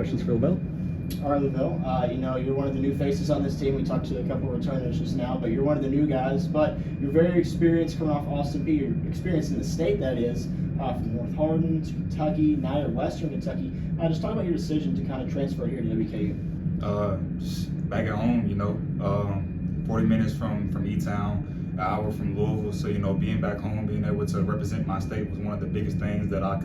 questions for La'Vell? All right, La'Vell, you're one of the new faces on this team. We talked to a couple of returners just now, but you're one of the new guys. But you're very experienced coming off Austin Peay. You're experienced in the state, that is, from North Hardin to Kentucky, now you're Western Kentucky. Just talk about your decision to kind of transfer here to WKU. Just back at home, 40 minutes from E-Town, an hour from Louisville. So, being back home, being able to represent my state was one of the biggest things that I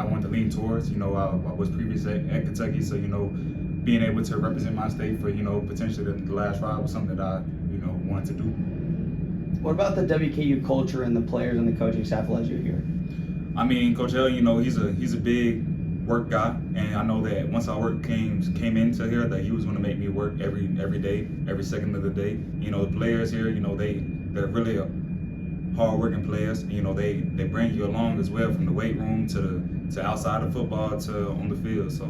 wanted to lean towards. I was previously at Kentucky, so being able to represent my state for potentially the last ride was something that I wanted to do. What about the WKU culture and the players and the coaching staff led you here? I mean, Coach L, he's a big work guy, and I know that once our work came into here, that he was going to make me work every day, every second of the day. The players here, they're really hard-working players. They bring you along as well, from the weight room to outside of football to on the field. So,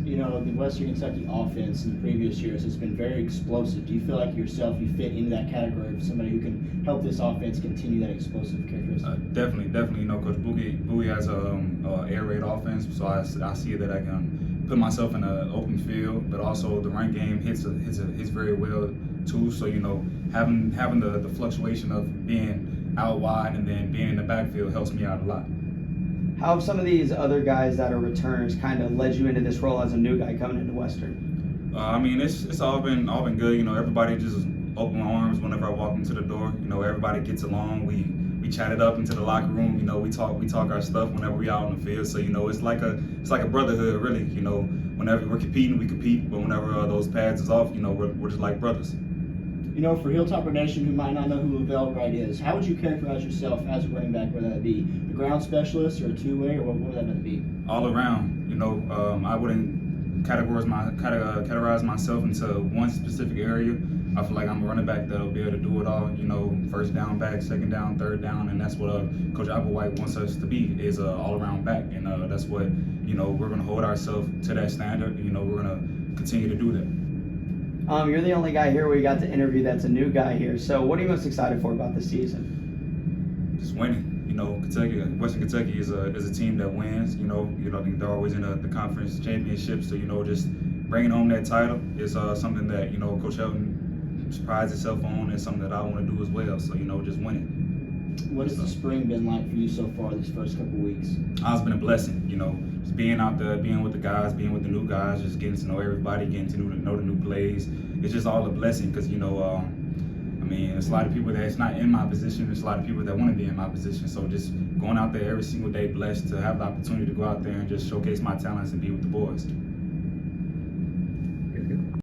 the Western Kentucky offense in the previous years has been very explosive. Do you feel like yourself you fit into that category of somebody who can help this offense continue that explosive characteristic? Definitely. Coach Bowie has a air raid offense, so I see that I can put myself in an open field, but also the run game hits very well too. So having the fluctuation of being out wide and then being in the backfield helps me out a lot. How have some of these other guys that are returners kind of led you into this role as a new guy coming into Western? I mean, it's all been good. Everybody just open arms whenever I walk into the door. Everybody gets along. We chat it up into the locker room. We talk our stuff whenever we out on the field. So it's like a brotherhood, really. Whenever we're competing, we compete. But whenever those pads is off, we're just like brothers. For Hilltopper Nation who might not know who La'Vell Wright is, how would you characterize yourself as a running back, whether that be the ground specialist or a two-way, or what would that be? All around. I wouldn't categorize myself into one specific area. I feel like I'm a running back that'll be able to do it all. First down back, second down, third down, and that's what Coach Applewhite wants us to be, is an all-around back, and that's what we're going to hold ourselves to that standard. We're going to continue to do that. You're the only guy here we got to interview that's a new guy here. So what are you most excited for about this season? Just winning. Western Kentucky is a team that wins. They're always in the conference championship. So just bringing home that title is something that Coach Helton prides itself on, and something that I want to do as well. So just winning. What has the spring been like for you so far these first couple weeks? It's been a blessing. Just being out there, being with the guys, being with the new guys, just getting to know everybody, getting to know the new plays. It's just all a blessing because it's a lot of people that's not in my position. There's a lot of people that want to be in my position. So just going out there every single day, blessed to have the opportunity to go out there and just showcase my talents and be with the boys.